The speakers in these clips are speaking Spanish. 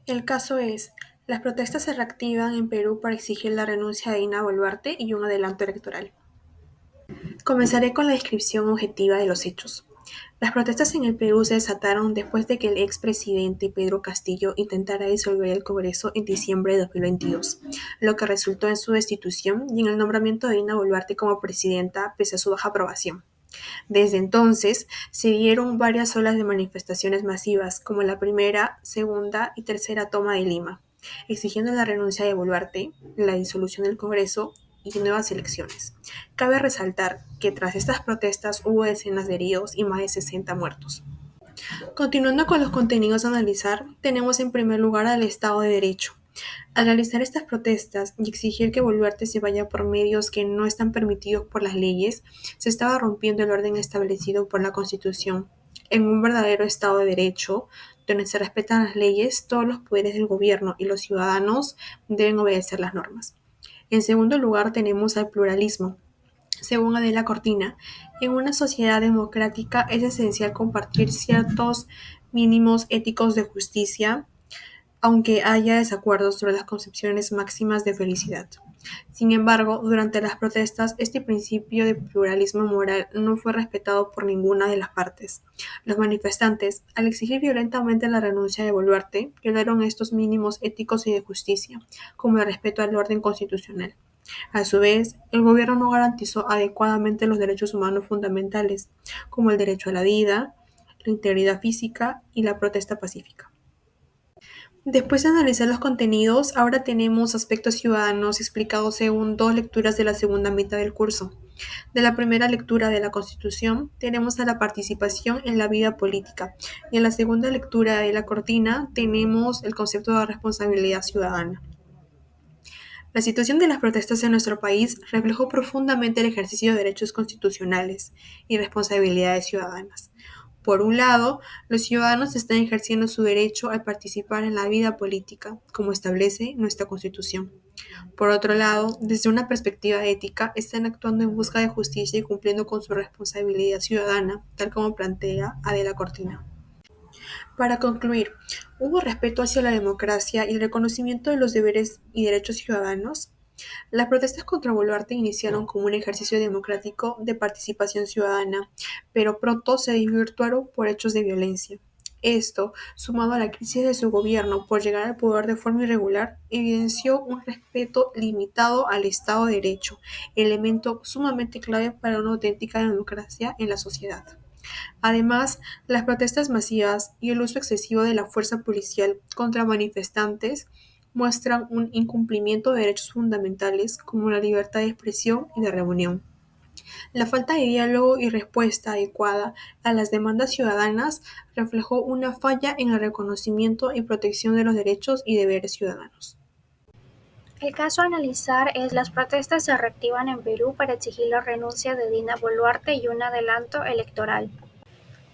El caso es, las protestas se reactivan en Perú para exigir la renuncia de Dina Boluarte y un adelanto electoral. Comenzaré con la descripción objetiva de los hechos. Las protestas en el Perú se desataron después de que el expresidente Pedro Castillo intentara disolver el Congreso en diciembre de 2022, lo que resultó en su destitución y en el nombramiento de Dina Boluarte como presidenta pese a su baja aprobación. Desde entonces, se dieron varias olas de manifestaciones masivas, como la primera, segunda y tercera toma de Lima, exigiendo la renuncia de Boluarte, la disolución del Congreso y nuevas elecciones. Cabe resaltar que tras estas protestas hubo decenas de heridos y más de 60 muertos. Continuando con los contenidos a analizar, tenemos en primer lugar al Estado de Derecho. Al realizar estas protestas y exigir que Boluarte se vaya por medios que no están permitidos por las leyes, se estaba rompiendo el orden establecido por la Constitución. En un verdadero Estado de Derecho, donde se respetan las leyes, todos los poderes del gobierno y los ciudadanos deben obedecer las normas. En segundo lugar, tenemos al pluralismo. Según Adela Cortina, en una sociedad democrática es esencial compartir ciertos mínimos éticos de justicia, aunque haya desacuerdos sobre las concepciones máximas de felicidad. Sin embargo, durante las protestas, este principio de pluralismo moral no fue respetado por ninguna de las partes. Los manifestantes, al exigir violentamente la renuncia de Boluarte, violaron estos mínimos éticos y de justicia, como el respeto al orden constitucional. A su vez, el gobierno no garantizó adecuadamente los derechos humanos fundamentales, como el derecho a la vida, la integridad física y la protesta pacífica. Después de analizar los contenidos, ahora tenemos aspectos ciudadanos explicados según dos lecturas de la segunda mitad del curso. De la primera lectura de la Constitución tenemos a la participación en la vida política y en la segunda lectura de la cortina tenemos el concepto de responsabilidad ciudadana. La situación de las protestas en nuestro país reflejó profundamente el ejercicio de derechos constitucionales y responsabilidades ciudadanas. Por un lado, los ciudadanos están ejerciendo su derecho a participar en la vida política, como establece nuestra Constitución. Por otro lado, desde una perspectiva ética, están actuando en busca de justicia y cumpliendo con su responsabilidad ciudadana, tal como plantea Adela Cortina. Para concluir, ¿hubo respeto hacia la democracia y el reconocimiento de los deberes y derechos ciudadanos? Las protestas contra Boluarte iniciaron como un ejercicio democrático de participación ciudadana, pero pronto se desvirtuaron por hechos de violencia. Esto, sumado a la crisis de su gobierno por llegar al poder de forma irregular, evidenció un respeto limitado al Estado de Derecho, elemento sumamente clave para una auténtica democracia en la sociedad. Además, las protestas masivas y el uso excesivo de la fuerza policial contra manifestantes muestran un incumplimiento de derechos fundamentales como la libertad de expresión y de reunión. La falta de diálogo y respuesta adecuada a las demandas ciudadanas reflejó una falla en el reconocimiento y protección de los derechos y deberes ciudadanos. El caso a analizar es las protestas se reactivan en Perú para exigir la renuncia de Dina Boluarte y un adelanto electoral.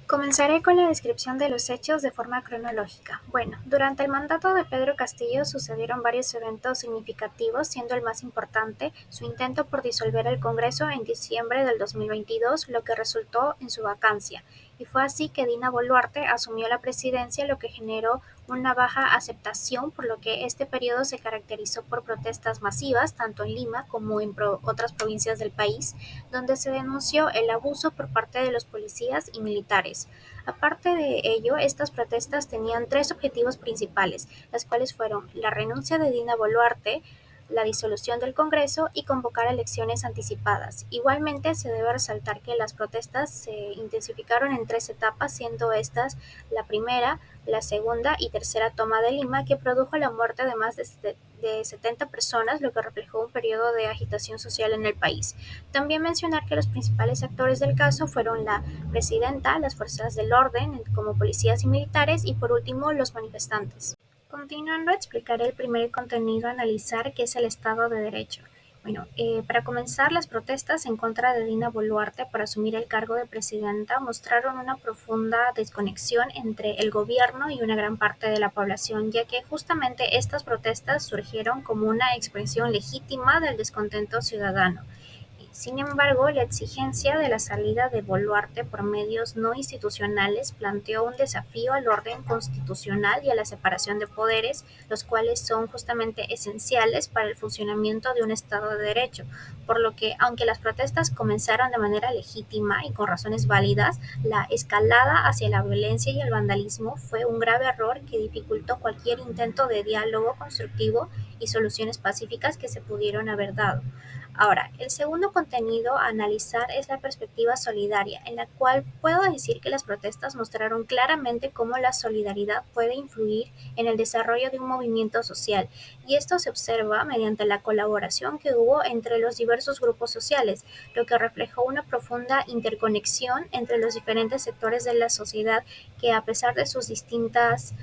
Comenzaré con la descripción de los hechos de forma cronológica. Bueno, durante el mandato de Pedro Castillo sucedieron varios eventos significativos, siendo el más importante su intento por disolver el Congreso en diciembre del 2022, lo que resultó en su vacancia. Y fue así que Dina Boluarte asumió la presidencia, lo que generó una baja aceptación, por lo que este periodo se caracterizó por protestas masivas, tanto en Lima como en otras provincias del país, donde se denunció el abuso por parte de los policías y militares. Aparte de ello, estas protestas tenían tres objetivos principales, las cuales fueron la renuncia de Dina Boluarte, la disolución del Congreso y convocar elecciones anticipadas. Igualmente, se debe resaltar que las protestas se intensificaron en tres etapas, siendo estas la primera, la segunda y tercera toma de Lima, que produjo la muerte de más de 70 personas, lo que reflejó un periodo de agitación social en el país. También mencionar que los principales actores del caso fueron la presidenta, las fuerzas del orden, como policías y militares, y por último los manifestantes. Continuando, explicaré el primer contenido a analizar, que es el Estado de Derecho. Bueno, para comenzar, las protestas en contra de Dina Boluarte para asumir el cargo de presidenta mostraron una profunda desconexión entre el gobierno y una gran parte de la población, ya que justamente estas protestas surgieron como una expresión legítima del descontento ciudadano. Sin embargo, la exigencia de la salida de Boluarte por medios no institucionales planteó un desafío al orden constitucional y a la separación de poderes, los cuales son justamente esenciales para el funcionamiento de un Estado de Derecho, por lo que, aunque las protestas comenzaron de manera legítima y con razones válidas, la escalada hacia la violencia y el vandalismo fue un grave error que dificultó cualquier intento de diálogo constructivo y soluciones pacíficas que se pudieron haber dado. Ahora, el segundo contenido a analizar es la perspectiva solidaria, en la cual puedo decir que las protestas mostraron claramente cómo la solidaridad puede influir en el desarrollo de un movimiento social, y esto se observa mediante la colaboración que hubo entre los diversos grupos sociales, lo que reflejó una profunda interconexión entre los diferentes sectores de la sociedad que, a pesar de sus distintas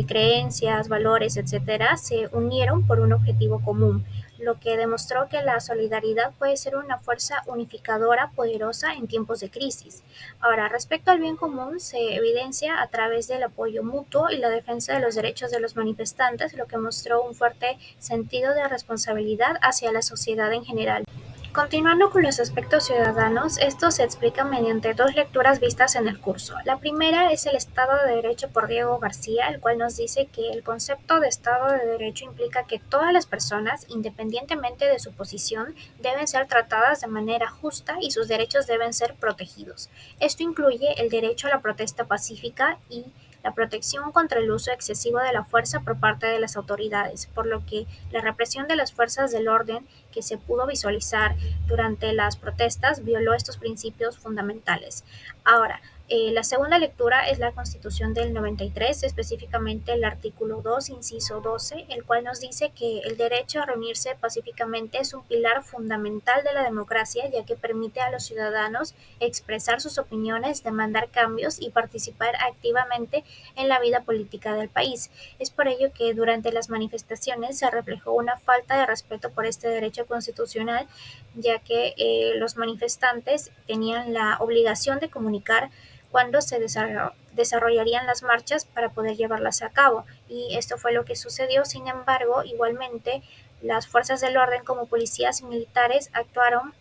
creencias, valores, etcétera, se unieron por un objetivo común, lo que demostró que la solidaridad puede ser una fuerza unificadora poderosa en tiempos de crisis. Ahora, respecto al bien común, se evidencia a través del apoyo mutuo y la defensa de los derechos de los manifestantes, lo que mostró un fuerte sentido de responsabilidad hacia la sociedad en general. Continuando con los aspectos ciudadanos, esto se explica mediante dos lecturas vistas en el curso. La primera es el Estado de Derecho por Diego García, el cual nos dice que el concepto de Estado de Derecho implica que todas las personas, independientemente de su posición, deben ser tratadas de manera justa y sus derechos deben ser protegidos. Esto incluye el derecho a la protesta pacífica y la protección contra el uso excesivo de la fuerza por parte de las autoridades, por lo que la represión de las fuerzas del orden que se pudo visualizar durante las protestas violó estos principios fundamentales. Ahora, la segunda lectura es la Constitución del 93, específicamente el artículo 2, inciso 12, el cual nos dice que el derecho a reunirse pacíficamente es un pilar fundamental de la democracia, ya que permite a los ciudadanos expresar sus opiniones, demandar cambios y participar activamente en la vida política del país. Es por ello que durante las manifestaciones se reflejó una falta de respeto por este derecho constitucional, ya que los manifestantes tenían la obligación de comunicar cuándo se desarrollarían las marchas para poder llevarlas a cabo. Y esto fue lo que sucedió. Sin embargo, igualmente, las fuerzas del orden como policías y militares actuaron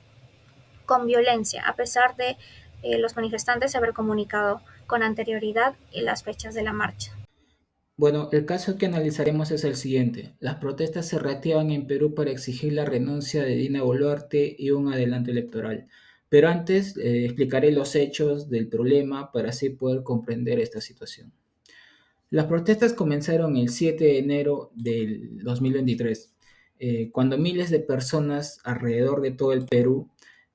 con violencia, a pesar de los manifestantes haber comunicado con anterioridad las fechas de la marcha. Bueno, el caso que analizaremos es el siguiente. Las protestas se reactivan en Perú para exigir la renuncia de Dina Boluarte y un adelanto electoral. Pero antes explicaré los hechos del problema para así poder comprender esta situación. Las protestas comenzaron el 7 de enero del 2023, cuando miles de personas alrededor de todo el Perú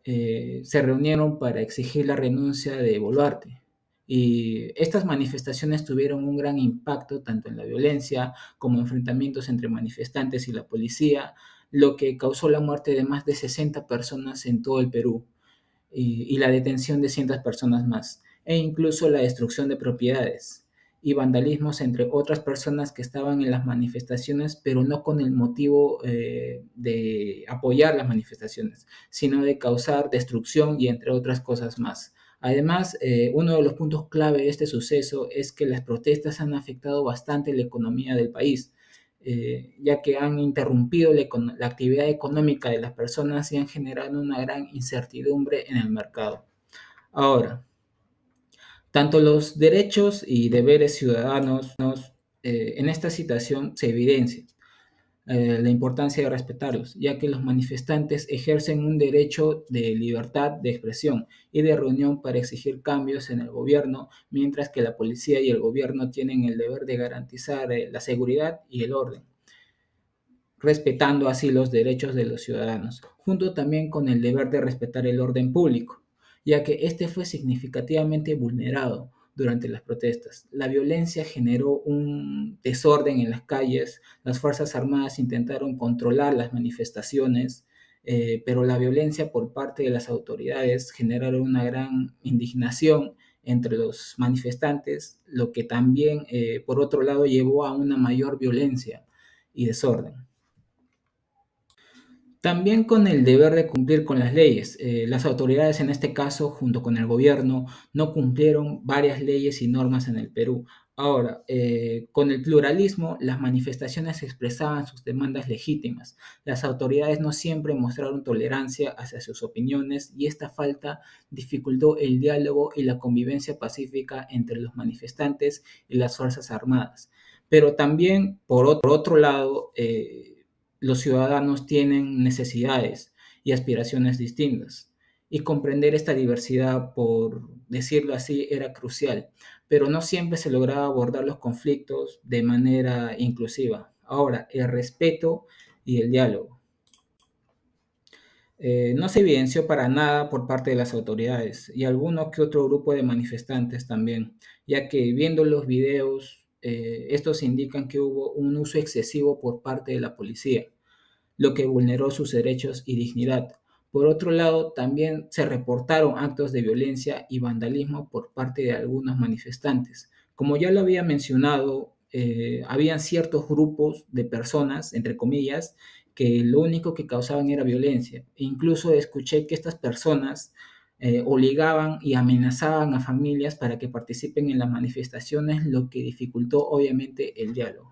se reunieron para exigir la renuncia de Boluarte. Y estas manifestaciones tuvieron un gran impacto tanto en la violencia como enfrentamientos entre manifestantes y la policía, lo que causó la muerte de más de 60 personas en todo el Perú y la detención de cientos personas más, e incluso la destrucción de propiedades y vandalismos entre otras personas que estaban en las manifestaciones, pero no con el motivo de apoyar las manifestaciones, sino de causar destrucción y entre otras cosas más. Además, uno de los puntos clave de este suceso es que las protestas han afectado bastante la economía del país, ya que han interrumpido la actividad económica de las personas y han generado una gran incertidumbre en el mercado. Ahora, tanto los derechos y deberes ciudadanos en esta situación se evidencian la importancia de respetarlos, ya que los manifestantes ejercen un derecho de libertad de expresión y de reunión para exigir cambios en el gobierno, mientras que la policía y el gobierno tienen el deber de garantizar la seguridad y el orden, respetando así los derechos de los ciudadanos, junto también con el deber de respetar el orden público, ya que este fue significativamente vulnerado durante las protestas. La violencia generó un desorden en las calles, las Fuerzas Armadas intentaron controlar las manifestaciones, pero la violencia por parte de las autoridades generaron una gran indignación entre los manifestantes, lo que también, por otro lado, llevó a una mayor violencia y desorden. También con el deber de cumplir con las leyes. Las autoridades, en este caso, junto con el gobierno, no cumplieron varias leyes y normas en el Perú. Ahora, con el pluralismo, las manifestaciones expresaban sus demandas legítimas. Las autoridades no siempre mostraron tolerancia hacia sus opiniones y esta falta dificultó el diálogo y la convivencia pacífica entre los manifestantes y las Fuerzas Armadas. Pero también, por otro lado, los ciudadanos tienen necesidades y aspiraciones distintas. Y comprender esta diversidad, por decirlo así, era crucial, pero no siempre se lograba abordar los conflictos de manera inclusiva. Ahora, el respeto y el diálogo. No se evidenció para nada por parte de las autoridades y alguno que otro grupo de manifestantes también, ya que viendo los videos, estos indican que hubo un uso excesivo por parte de la policía, lo que vulneró sus derechos y dignidad. Por otro lado, también se reportaron actos de violencia y vandalismo por parte de algunos manifestantes. Como ya lo había mencionado, habían ciertos grupos de personas, entre comillas, que lo único que causaban era violencia. E incluso escuché que estas personas obligaban y amenazaban a familias para que participen en las manifestaciones, lo que dificultó obviamente el diálogo.